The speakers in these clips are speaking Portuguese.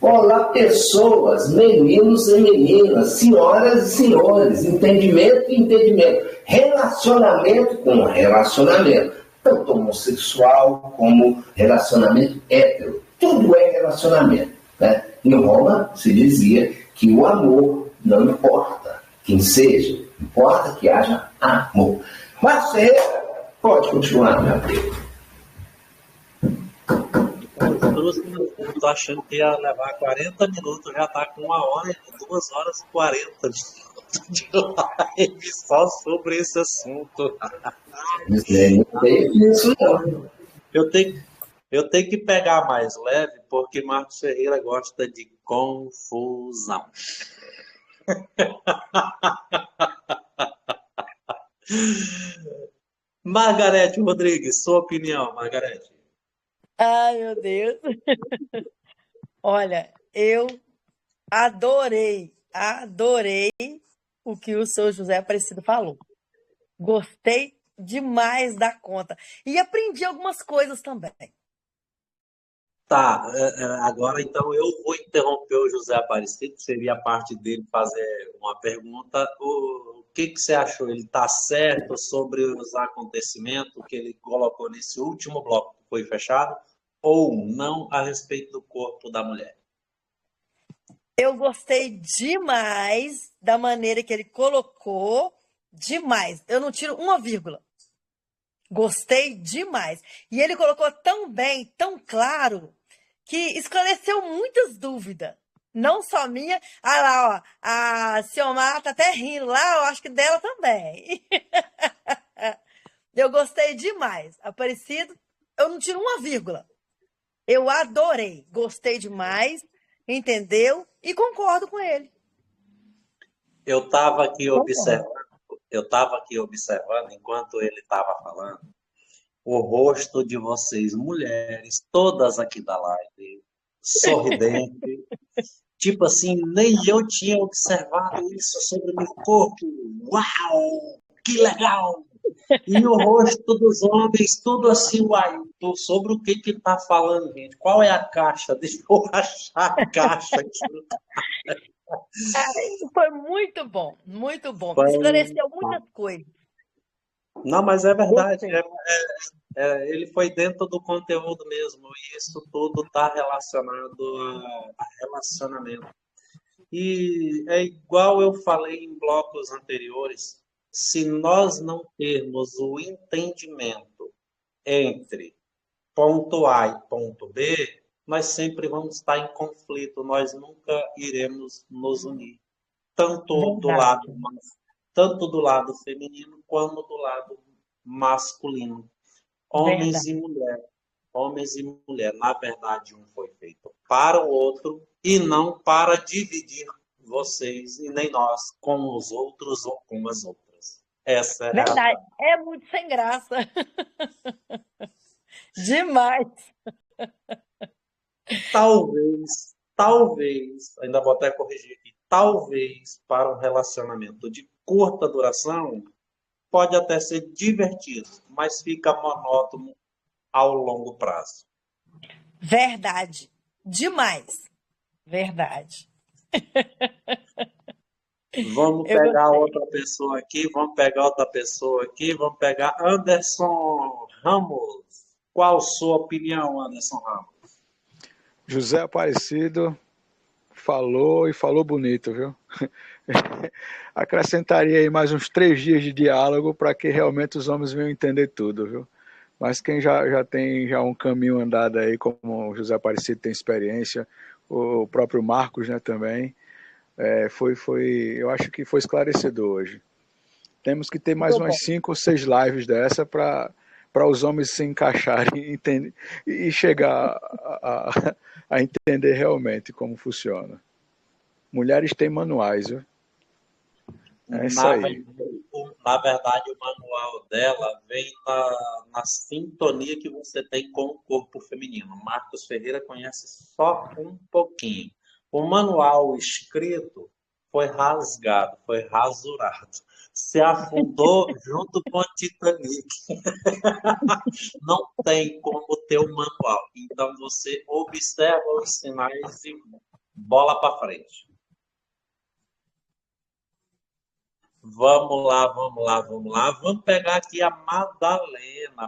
Olá, pessoas, meninos e meninas, senhoras e senhores, entendimento e entendimento, relacionamento com relacionamento, tanto homossexual como relacionamento hétero, tudo é relacionamento, né? Em Roma se dizia que o amor não importa quem seja, importa que haja amor. Mas pode continuar, meu amigo. Eu tô achando que ia levar 40 minutos, já tá com 1 hora, 2 horas e 40 minutos de live só sobre esse assunto. Não tem isso não. Eu tenho que pegar mais leve, porque Marcos Ferreira gosta de confusão. Margarete Rodrigues, sua opinião, Margarete. Ai, meu Deus. Olha, eu adorei o que o seu José Aparecido falou. Gostei demais da conta. E aprendi algumas coisas também. Tá, agora então eu vou interromper o José Aparecido, seria a parte dele fazer uma pergunta. O que você achou? Ele está certo sobre os acontecimentos que ele colocou nesse último bloco que foi fechado, ou não a respeito do corpo da mulher? Eu gostei demais da maneira que ele colocou, demais. Eu não tiro uma vírgula. Gostei demais. E ele colocou tão bem, tão claro, que esclareceu muitas dúvidas. Não só minha. Ah lá, ó, a Ciomar tá até rindo lá, eu acho que dela também. Eu gostei demais. Aparecido, eu não tiro uma vírgula. Eu adorei, gostei demais, entendeu? E concordo com ele. Eu estava aqui observando enquanto ele estava falando o rosto de vocês, mulheres, todas aqui da live, sorridente. Tipo assim, nem eu tinha observado isso sobre o meu corpo. Uau, que legal! E o rosto dos homens, tudo assim, uai, sobre o que tá falando, gente? Qual é a caixa? Deixa eu achar a caixa aqui. Foi muito bom, muito bom. Foi- Esclareceu muitas coisas. Não, mas é verdade. Gostei. Ele foi dentro do conteúdo mesmo. E isso tudo está relacionado a relacionamento. E é igual eu falei em blocos anteriores. Se nós não termos o entendimento entre ponto A e ponto B, nós sempre vamos estar em conflito, nós nunca iremos nos unir, tanto do Verdade. lado, tanto do lado feminino como do lado masculino. Homens e mulher, homens e mulher, na verdade, um foi feito para o outro e não para dividir vocês e nem nós com os outros ou com as outras. Essa é a Verdade. realidade. É muito sem graça. Demais. Talvez, ainda vou até corrigir aqui, talvez para um relacionamento de curta duração, pode até ser divertido, mas fica monótono ao longo prazo. Verdade. Demais. Verdade. Vamos Eu pegar gostei. outra pessoa aqui, vamos pegar Anderson Ramos. Qual sua opinião, Anderson Ramos? José Aparecido falou e falou bonito, viu? Acrescentaria aí mais uns 3 dias de diálogo para que realmente os homens venham entender tudo, viu? Mas quem já tem um caminho andado aí, como o José Aparecido tem experiência, o próprio Marcos, né, também, eu acho que foi esclarecedor hoje. Temos que ter mais umas 5 ou 6 lives dessa para os homens se encaixarem e chegar a entender realmente como funciona. Mulheres têm manuais, viu? É isso aí. Na verdade, o manual dela vem na sintonia que você tem com o corpo feminino. Marcos Ferreira conhece só um pouquinho. O manual escrito foi rasgado, foi rasurado. Se afundou junto com o Titanic. Não tem como ter um manual. Então você observa os sinais e Bola para frente. Vamos lá, vamos lá, vamos lá. Vamos pegar aqui a Madalena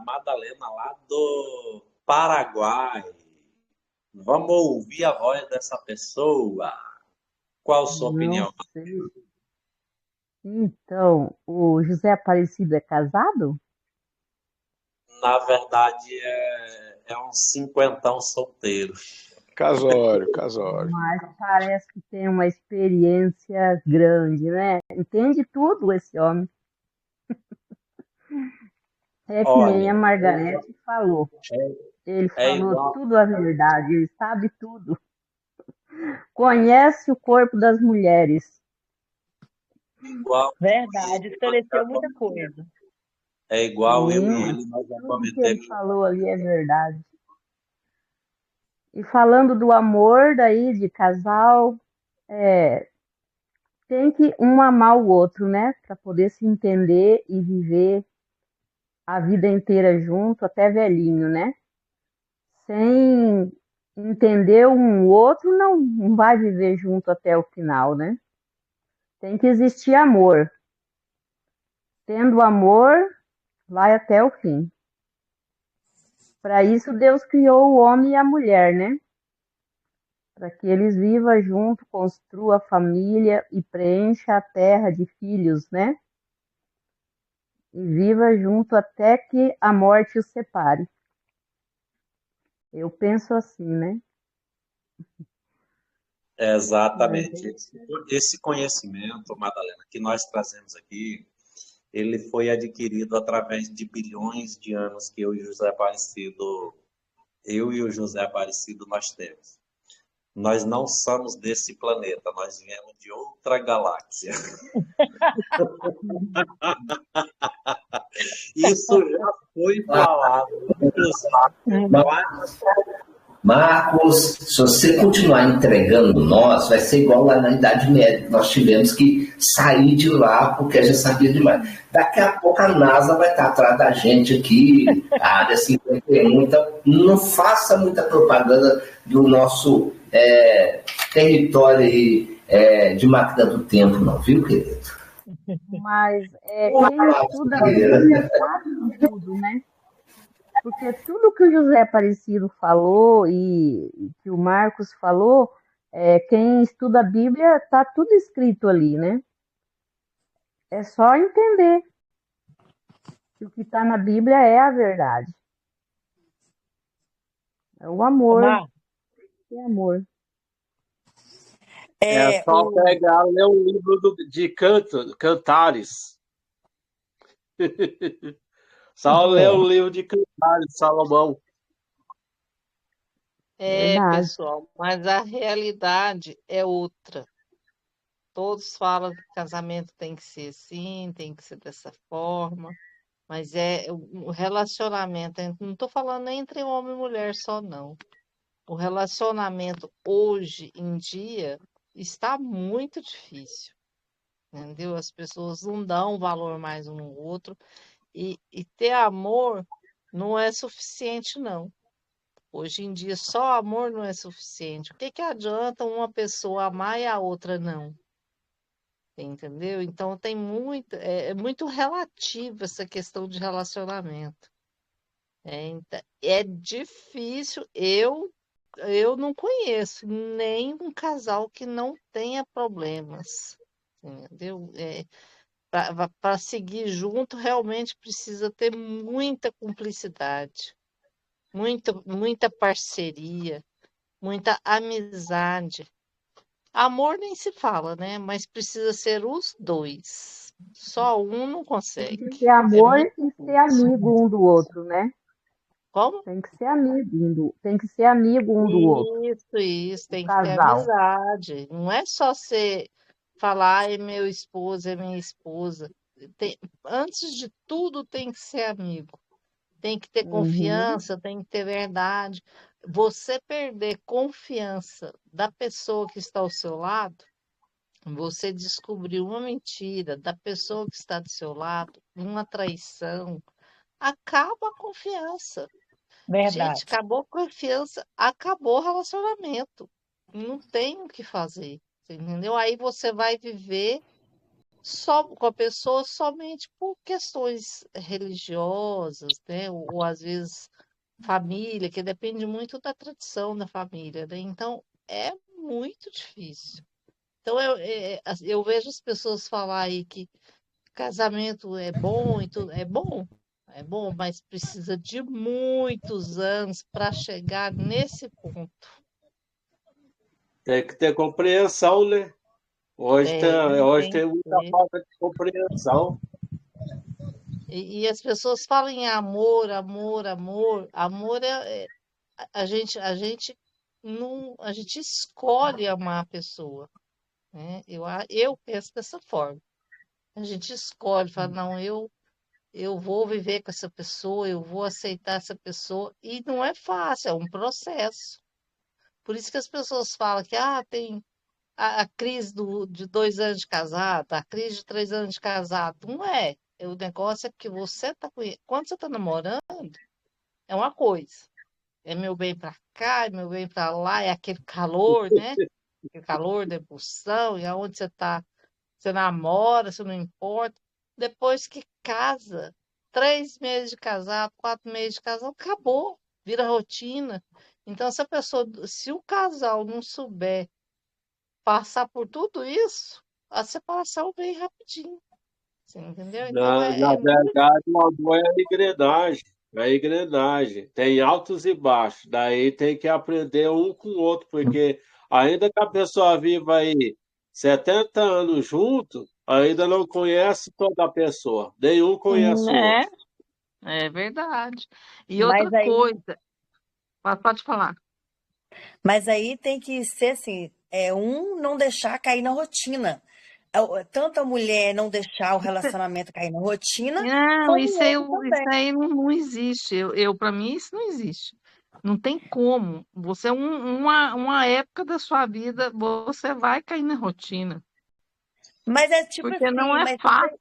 lá do Paraguai. Vamos ouvir a voz dessa pessoa. Qual a sua Não opinião? sei. Então, o José Aparecido é casado? Na verdade, é um cinquentão solteiro. Casório, casório. Mas parece que tem uma experiência grande, né? Entende tudo esse homem. É que nem a Olha, Margarete falou. Ele é falou igual, tudo a verdade, ele sabe tudo. Conhece o corpo das mulheres. igual Verdade, esclareceu muita coisa. é igual eu e Sim, ele, nós já tudo que ele comentamos. falou ali é verdade. E falando do amor daí, de casal, tem que um amar o outro, né? Para poder se entender e viver a vida inteira junto, até velhinho, né? Sem entender um outro, não vai viver junto até o final, né? Tem que existir amor. Tendo amor, vai até o fim. Para isso, Deus criou o homem e a mulher, né? Para que eles vivam junto, construam a família e preencha a terra de filhos, né? E viva junto até que a morte os separe. Eu penso assim, né? Mas Exatamente. Esse conhecimento, Madalena, que nós trazemos aqui, ele foi adquirido através de bilhões de anos que eu e o José Aparecido nós temos. Nós não somos desse planeta, nós viemos de outra galáxia. Isso já foi falado. Marcos, se você continuar entregando nós, vai ser igual lá na Idade Média. Nós tivemos que sair de lá porque a gente sabia demais. Daqui a pouco a NASA vai estar atrás da gente aqui, a área 51. Então, não faça muita propaganda do nosso território aí, de máquina do tempo, não, viu, querido? Mas quem estuda a Bíblia sabe de tudo, né? Porque tudo que o José Aparecido falou e que o Marcos falou, quem estuda a Bíblia está tudo escrito ali, né? É só entender que o que está na Bíblia é a verdade. É o amor, é amor. É só pegar ler o livro de Cantares. Só ler o livro de Cantares de Salomão. Verdade. Pessoal, mas a realidade é outra. Todos falam que casamento tem que ser assim, tem que ser dessa forma, mas o relacionamento, não estou falando entre homem e mulher só, não. O relacionamento hoje em dia está muito difícil, entendeu? As pessoas não dão valor mais um no outro e ter amor não é suficiente, não. Hoje em dia, só amor não é suficiente. O que adianta uma pessoa amar e a outra não? Entendeu? Então, é muito relativo essa questão de relacionamento. É difícil. Eu não conheço nenhum casal que não tenha problemas. Entendeu? Para seguir junto, realmente precisa ter muita cumplicidade. Muita parceria, muita amizade. Amor nem se fala, né? Mas precisa ser os dois. Só um não Tem consegue. que ter amor muito e ser difícil. amigo um do outro, né? Como? Tem que ser amigo um do outro, Isso, o tem que ter casal. amizade. Não é só você falar, é meu esposo, é minha esposa. Antes de tudo, tem que ser amigo. Tem que ter confiança, tem que ter verdade. Você perder confiança da pessoa que está ao seu lado, você descobriu uma mentira da pessoa que está do seu lado, uma traição, acaba a confiança. Verdade. Gente, acabou a confiança, acabou o relacionamento. não tem o que fazer, você entendeu? Aí você vai viver só com a pessoa somente por questões religiosas, né? Ou às vezes família, que depende muito da tradição da família, né? Então é muito difícil. Então eu vejo as pessoas falar aí que casamento é bom e tudo, é bom, mas precisa de muitos anos para chegar nesse ponto. Tem que ter compreensão, né? Hoje Tem tem que muita ter. falta de compreensão. E as pessoas falam em amor, amor, amor. Amor a gente não, a gente escolhe amar a pessoa, né? Eu penso dessa forma. A gente escolhe, fala, não, eu vou viver com essa pessoa, eu vou aceitar essa pessoa. E não é fácil, é um processo. Por isso que as pessoas falam que tem a crise de 2 anos de casado, a crise de 3 anos de casado. Não é. O negócio é que você tá quando você está namorando, é uma coisa. É meu bem para cá, é meu bem para lá, é aquele calor, né? Aquele calor da emoção, e aonde você está, você namora, você não importa. Depois que casa, 3 meses de casado, 4 meses de casado, acabou, vira rotina. Então, se o casal não souber passar por tudo isso, a separação vem rapidinho. Você entendeu? Então Na é muito. verdade, o amor é a engrenagem. É a engrenagem. Tem altos e baixos. Daí tem que aprender um com o outro, porque ainda que a pessoa viva aí 70 anos junto, ainda não conhece toda a pessoa. Nenhum conhece o É, outro. é verdade. E outra Mas aí, coisa, pode falar. mas aí tem que ser assim, não deixar cair na rotina. Tanto a mulher não deixar o relacionamento cair na rotina, Não, como o homem isso também. aí não existe. Para mim, isso não existe. Não tem como. Você, uma época da sua vida, você vai cair na rotina. Mas é tipo Porque não assim, é mas fácil.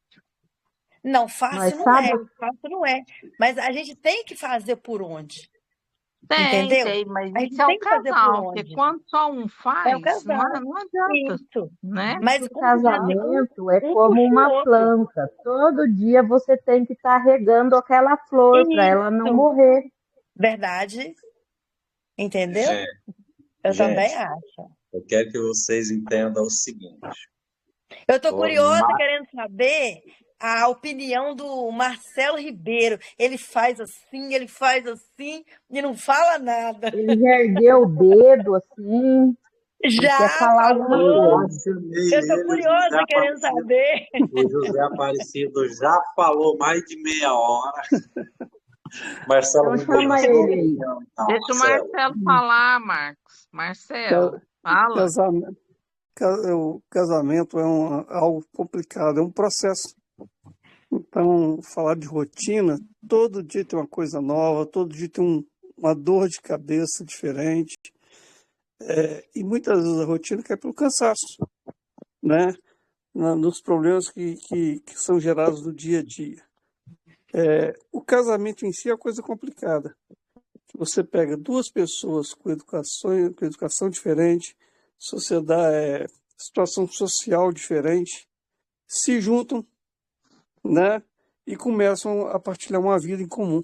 não, Mas fácil sabe, não é. Mas a gente tem que fazer por onde, entendeu? Tem, mas A isso gente é o tem que fazer por casal, porque onde. quando só um É o faz, casal. não adianta, Isso. né? Mas o como diz assim, casamento é um como puxa o uma outro. planta. Todo dia você tem que estar regando aquela flor para ela não Isso. morrer. Verdade, entendeu? Gente, Eu também gente, acho. eu quero que vocês entendam o seguinte. Eu tô Por curiosa, ma- querendo saber a opinião do Marcelo Ribeiro. Ele faz assim e não fala nada. Ele já ergueu o dedo assim e quer Já falar alguma Eu falou. já coisa. chamei Eu tô ele, curiosa, querendo saber. O José Aparecido já falou mais de meia hora. Marcelo Então Ribeiro, chama sua ele aí. opinião, então, Deixa o Marcelo. Marcelo falar, Marcos. Marcelo, Ca- fala. Casamento, o casamento é algo complicado, é um processo. Então, falar de rotina, todo dia tem uma coisa nova, todo dia tem uma dor de cabeça diferente. E muitas vezes a rotina cai pelo cansaço, né? Nos problemas que são gerados no dia a dia. O casamento em si é uma coisa complicada. Você pega duas pessoas com educação diferente, situação social diferente, se juntam, né, e começam a partilhar uma vida em comum.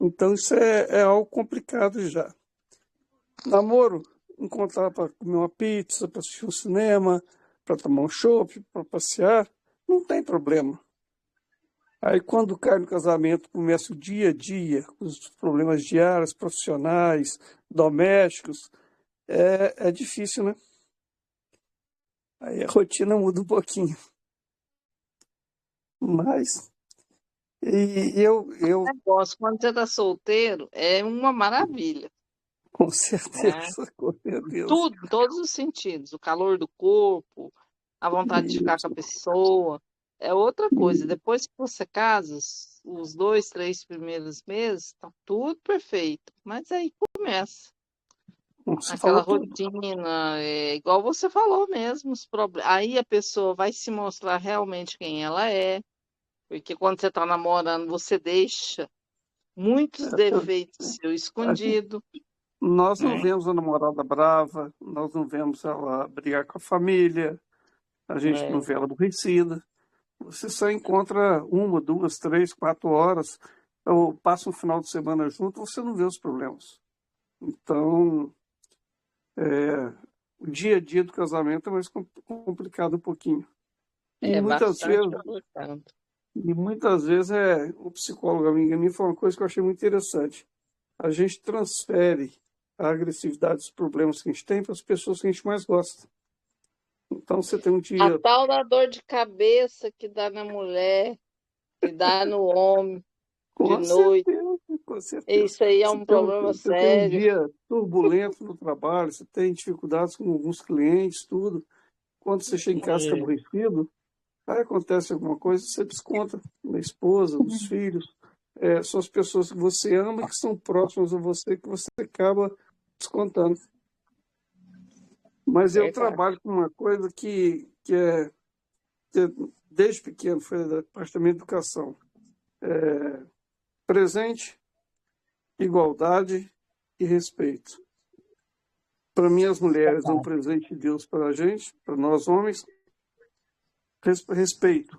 Então isso é algo complicado já. Namoro, encontrar para comer uma pizza, para assistir um cinema, para tomar um chopp, para passear, não tem problema. Aí quando cai no casamento, começa o dia a dia, os problemas diários, profissionais, domésticos, é difícil, né? Aí a rotina muda um pouquinho. Mas, eu Negócio, quando você está solteiro, é uma maravilha, com né? certeza, com certeza. Tudo, em todos os sentidos. O calor do corpo, a vontade de ficar com a Isso, pessoa, é outra coisa. isso, Depois que você casa, os 2, 3 primeiros meses, tá tudo perfeito. Mas aí começa você aquela falou tudo. rotina, igual você falou mesmo, aí a pessoa vai se mostrar realmente quem ela é, porque quando você está namorando, você deixa muitos Eu- defeitos seu a gente, escondido. Nós não né? vemos a namorada brava, nós não vemos ela brigar com a família, a gente não É. vê ela aborrecida. Você só encontra 1, 2, 3, 4 horas, ou passa um final de semana junto, você não vê os problemas. Então, o dia a dia do casamento é mais complicado um pouquinho. E É muitas bastante vezes, complicado. o psicólogo amiga minha falou uma coisa que eu achei muito interessante. A gente transfere a agressividade dos problemas que a gente tem para as pessoas que a gente mais gosta. Então você tem um A dia, tal da dor de cabeça que dá na mulher, que dá no homem de com noite, certeza, com certeza. isso aí é um problema Você tem um sério. dia turbulento no trabalho, você tem dificuldades com alguns clientes, tudo. Quando você chega em casa fica É. aborrecido, aí acontece alguma coisa, você desconta na esposa, nos filhos. São as pessoas que você ama e que são próximas a você que você acaba descontando. Mas eu Verdade. trabalho com uma coisa que desde pequeno, foi da Departamento de Educação. Presente, igualdade e respeito. Para mim, as mulheres, um presente de Deus para a gente, para nós homens, respeito.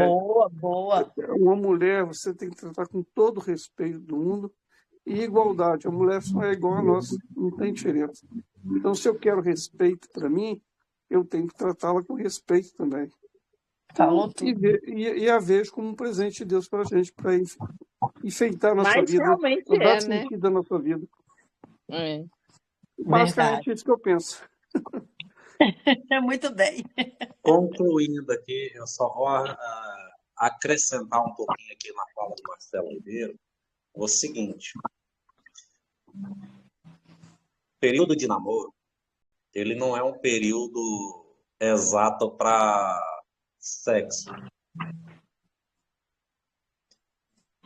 Boa, boa. Uma mulher, você tem que tratar com todo o respeito do mundo e igualdade. A mulher só é igual a nós, não tem diferença. Então, se eu quero respeito para mim, eu tenho que tratá-la com respeito também. Falou E, tudo. e a vejo como um presente de Deus para a gente, para enfeitar a nossa Mas vida, realmente para dar é, né? sentido à nossa vida. É. Basicamente isso que eu penso. É muito bem. Concluindo aqui, eu só vou acrescentar um pouquinho aqui na fala do Marcelo Ribeiro, o seguinte: período de namoro, ele não é um período exato para sexo.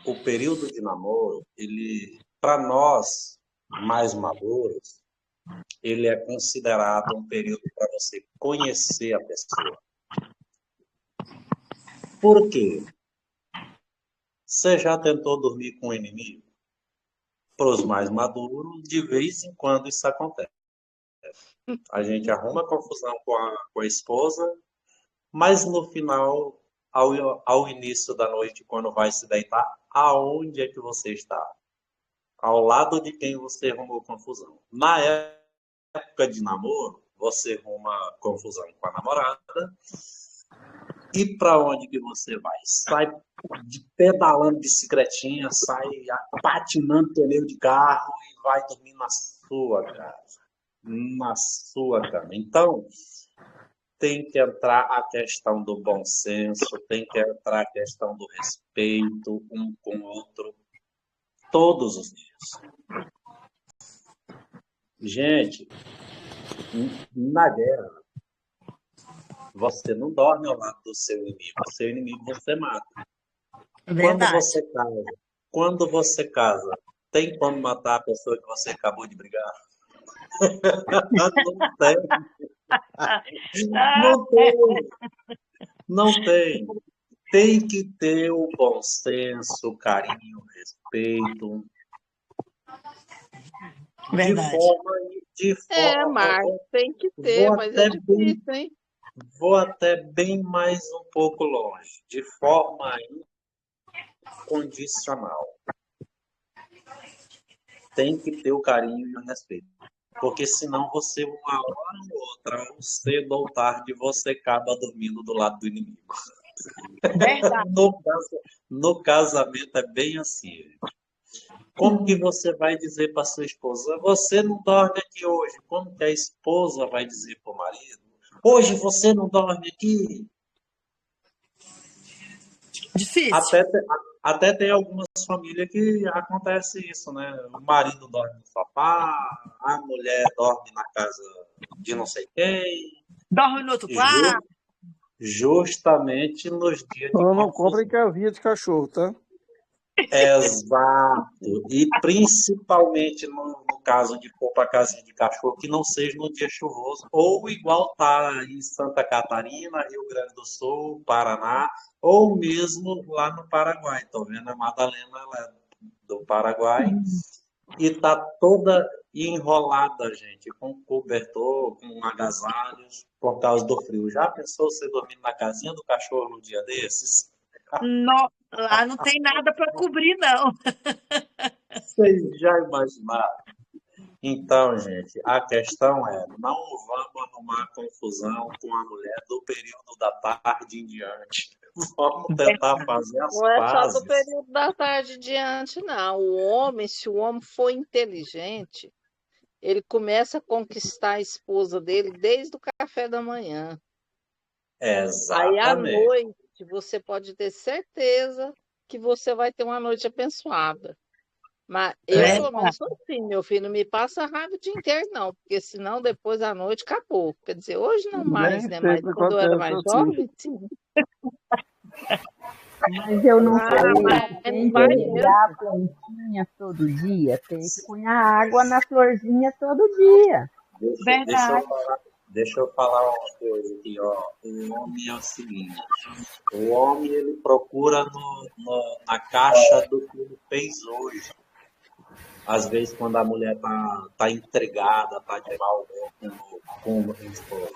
O período de namoro, ele, para nós mais maduros, ele é considerado um período para você conhecer a pessoa. Por quê? Você já tentou dormir com o inimigo? Para os mais maduros, de vez em quando isso acontece. A gente arruma confusão com a esposa, mas no final, ao início da noite, quando vai se deitar, aonde é que você está? Ao lado de quem você arrumou confusão. Na época de namoro, você arruma confusão com a namorada. E para onde que você vai? Sai pedalando bicicletinha, sai patinando pneu de carro e vai dormir na sua casa. Na sua cama. Então, tem que entrar a questão do bom senso, tem que entrar a questão do respeito um com o outro, todos os dias. Gente, na guerra, você não dorme ao lado do seu inimigo. O seu inimigo você mata. Verdade. Quando você casa, tem como matar a pessoa que você acabou de brigar? Não tem. Não tem. Não tem. Tem que ter o bom senso, o carinho, o respeito. Verdade. De forma. Marcos, tem que ter, mas é difícil, hein? Vou até bem mais um pouco longe, de forma incondicional. Tem que ter o carinho e o respeito. Porque senão você, uma hora ou outra, cedo ou tarde, você acaba dormindo do lado do inimigo. Verdade. No casamento é bem assim, gente. Como que você vai dizer para sua esposa, você não dorme aqui hoje? Como que a esposa vai dizer para o marido, hoje você não dorme aqui? Difícil. Até tem algumas famílias que acontece isso, né? O marido dorme no sofá, a mulher dorme na casa de não sei quem. Dorme no outro quarto. Justamente nos dias de Só não confusão. compra em casinha de cachorro, tá? Exato. E principalmente no caso de for para casinha de cachorro, que não seja no dia chuvoso, ou igual tá em Santa Catarina, Rio Grande do Sul, Paraná, ou mesmo lá no Paraguai. Tô vendo a Madalena, ela é do Paraguai. e tá toda enrolada, gente, com cobertor, com agasalhos, por causa do frio. Já pensou você dormindo na casinha do cachorro no dia desses? Lá não tem nada para cobrir, não. Vocês já imaginaram? Então, gente, a questão é, não vamos arrumar confusão com a mulher do período da tarde em diante. Vamos tentar fazer as Não é só do pazes. período da tarde em diante, não. O homem, se o homem for inteligente, ele começa a conquistar a esposa dele desde o café da manhã. Aí à Exatamente. noite você pode ter certeza que você vai ter uma noite abençoada. Mas eu, É, pelo menos, sou assim, meu filho, não me passa raiva o dia inteiro, não, porque senão depois da noite acabou. Quer dizer, hoje não mais, Nem né? Mas sempre quando eu era acontece mais assim. jovem, sim. Mas eu não Ah, falei mas que tem não que vai regar a mesmo. plantinha todo dia, tem que pôr a água na florzinha todo dia. verdade. Deixa eu falar uma coisa aqui, ó. O homem é o seguinte, o homem ele procura na caixa do que ele fez hoje. Às vezes quando a mulher tá intrigada, tá de mal com o esposo.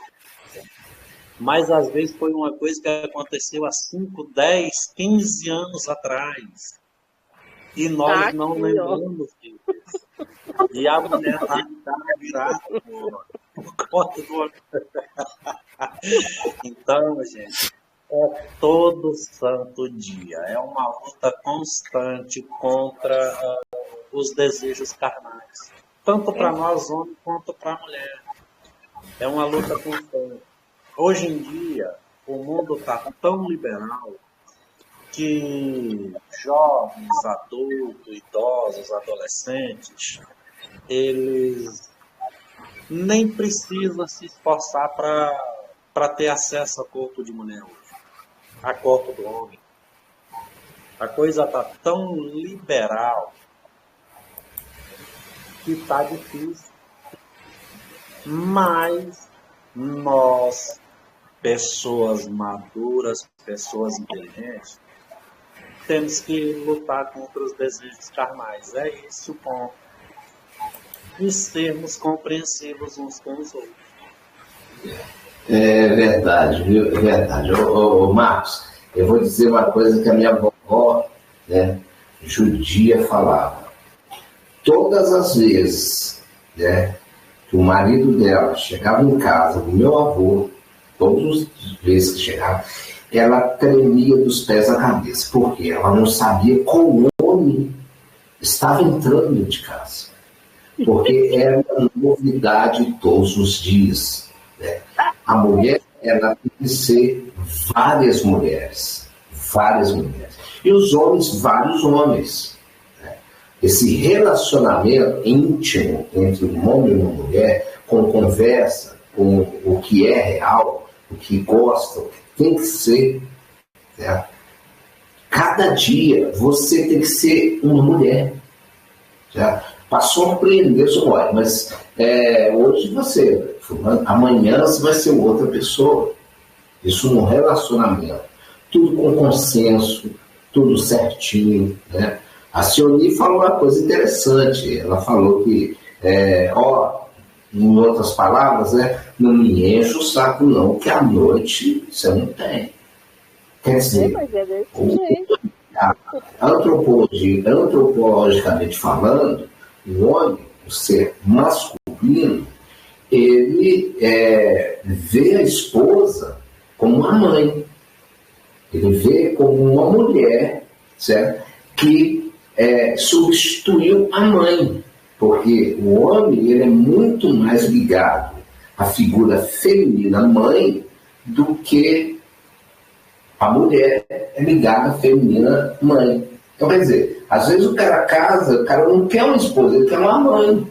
Mas às vezes foi uma coisa que aconteceu há 5, 10, 15 anos atrás. E Tá nós não aqui, ó. lembramos disso. E a mulher tá de cara virada por conta do... Então, gente, é todo santo dia. É uma luta constante contra os desejos carnais. Tanto para nós homens quanto para a mulher. É uma luta constante. Hoje em dia, o mundo está tão liberal que jovens, adultos, idosos, adolescentes, eles nem precisam se esforçar para ter acesso ao corpo de mulher hoje, a corpo do homem. A coisa está tão liberal que está difícil. Mas nós, pessoas maduras, pessoas inteligentes, temos que lutar contra os desejos carnais. É esse o ponto. E sermos compreensivos uns com os outros. É verdade, viu? É verdade. Ô, Marcos, eu vou dizer uma coisa que a minha vovó, né, judia, falava. Todas as vezes, né, que o marido dela chegava em casa, o meu avô, todas as vezes que chegava, ela tremia dos pés à cabeça, porque ela não sabia qual homem estava entrando dentro de casa. Porque era uma novidade todos os dias, né? A mulher, ela tem que ser várias mulheres. E os homens, vários homens. Né? Esse relacionamento íntimo entre um homem e uma mulher, com conversa, com o que é real, o que gosta, o que tem que ser. Né? Cada dia você tem que ser uma mulher. Para surpreender seu pai, mas hoje você, amanhã você vai ser outra pessoa. Isso num relacionamento. Tudo com consenso, tudo certinho. Né? A Cioni falou uma coisa interessante. Ela falou que, em outras palavras, né, não me enche o saco não, que à noite você não tem. Quer dizer, Mas é desse jeito. antropologicamente falando, o homem, o ser masculino, ele vê a esposa como uma mãe. Ele vê como uma mulher, certo? Que substituiu a mãe. Porque o homem ele é muito mais ligado à figura feminina mãe do que a mulher é ligada à feminina mãe. Então, quer dizer, às vezes o cara casa, o cara não quer uma esposa, ele quer uma mãe.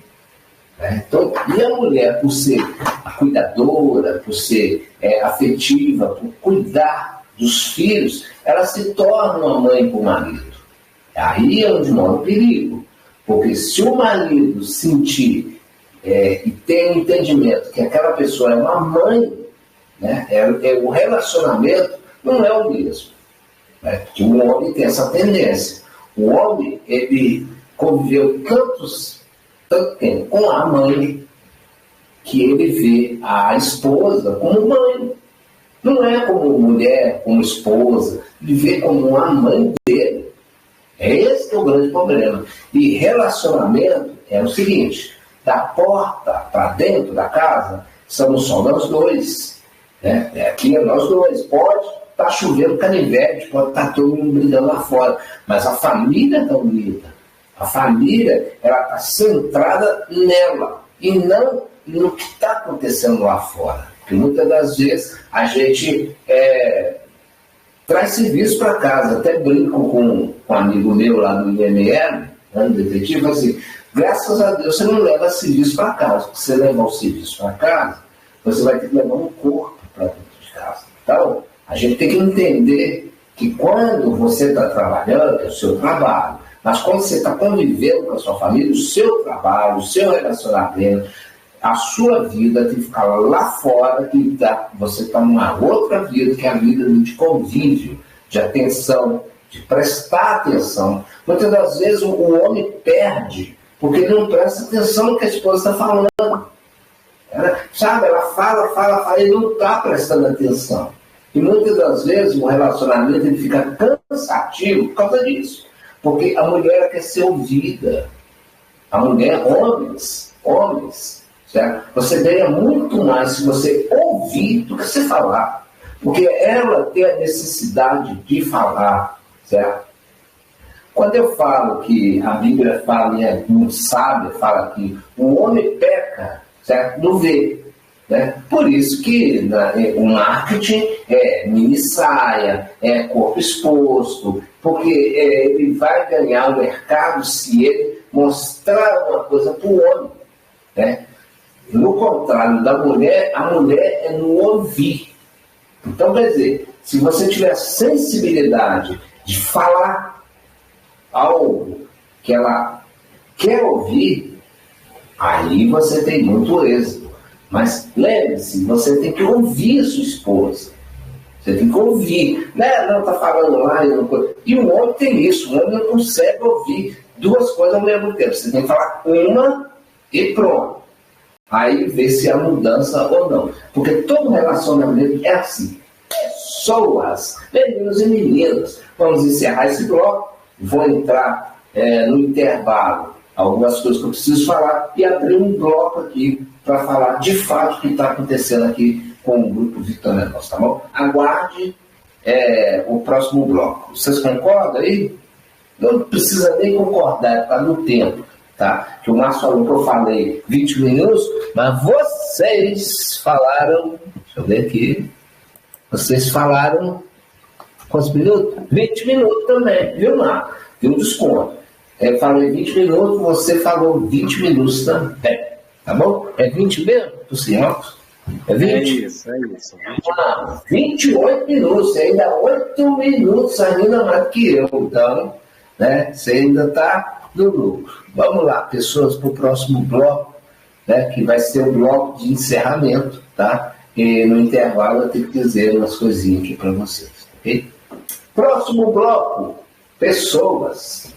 Né? Então, e a mulher, por ser cuidadora, por ser afetiva, por cuidar dos filhos, ela se torna uma mãe para o marido. Aí é onde mora o perigo. Porque se o marido sentir e ter um entendimento que aquela pessoa é uma mãe, né, o relacionamento não é o mesmo. Né? Porque o homem tem essa tendência. O homem, ele conviveu tanto tempo com a mãe, que ele vê a esposa como mãe. Não é como mulher, como esposa, ele vê como uma mãe dele. Esse que é o grande problema. E relacionamento é o seguinte, da porta para dentro da casa, somos só nós dois. Né? Aqui é nós dois. Pode estar chovendo canivete, pode estar todo mundo brigando lá fora, mas a família está unida. A família está centrada nela e não no que está acontecendo lá fora. Porque muitas das vezes a gente traz serviço para casa. Até brinco com um amigo meu lá do IML, no detetive, assim, graças a Deus você não leva serviço para casa. Se você levar o serviço para casa, você vai ter que levar um corpo para dentro de casa. Então, a gente tem que entender que quando você está trabalhando, é o seu trabalho, mas quando você está convivendo com a sua família, o seu trabalho, o seu relacionamento, a sua vida tem que ficar lá fora, que você está numa outra vida, que é a vida de convívio, de atenção, de prestar atenção. Muitas das vezes o homem perde, porque ele não presta atenção no que a esposa está falando. Ela fala, ele não está prestando atenção. E muitas das vezes o relacionamento ele fica cansativo por causa disso. Porque a mulher quer ser ouvida. A mulher, homens, certo? Você ganha muito mais se você ouvir do que você falar. Porque ela tem a necessidade de falar, certo? Quando eu falo que a Bíblia fala, e um sábio fala que o homem peca, certo? No ver. Né? Por isso que o marketing é mini saia, é corpo exposto, porque ele vai ganhar o mercado se ele mostrar uma coisa para o homem. Né? No contrário da mulher, a mulher é no ouvir. Então, quer dizer, se você tiver sensibilidade de falar algo que ela quer ouvir, aí você tem muito êxito. Mas lembre-se, você tem que ouvir a sua esposa. Você tem que ouvir. Né? Não está falando lá. E o homem tem isso. O homem não consegue ouvir duas coisas ao mesmo tempo. Você tem que falar uma e pronto. Aí vê se há mudança ou não. Porque todo relacionamento é assim. Pessoas, meninos e meninas. Vamos encerrar esse bloco. Vou entrar no intervalo. Algumas coisas que eu preciso falar e abrir um bloco aqui para falar de fato o que está acontecendo aqui com o grupo Vitória Nossa, tá bom? Aguarde o próximo bloco. Vocês concordam aí? Não precisa nem concordar, por causa do tempo, tá? Que o Márcio falou que eu falei 20 minutos, mas vocês falaram, deixa eu ver aqui, vocês falaram quantos minutos? 20 minutos também, viu, Márcio? Tem um desconto. Eu falei 20 minutos, você falou 20 minutos também. Tá bom? É 20 mesmo? Do Marcos? É 20? É isso. 28 minutos. Você ainda 8 minutos ainda mais que eu. Então, né, você ainda está no lucro. Vamos lá, pessoas, para o próximo bloco, né, que vai ser o bloco de encerramento, tá? E no intervalo eu tenho que dizer umas coisinhas aqui para vocês, ok? Próximo bloco, pessoas.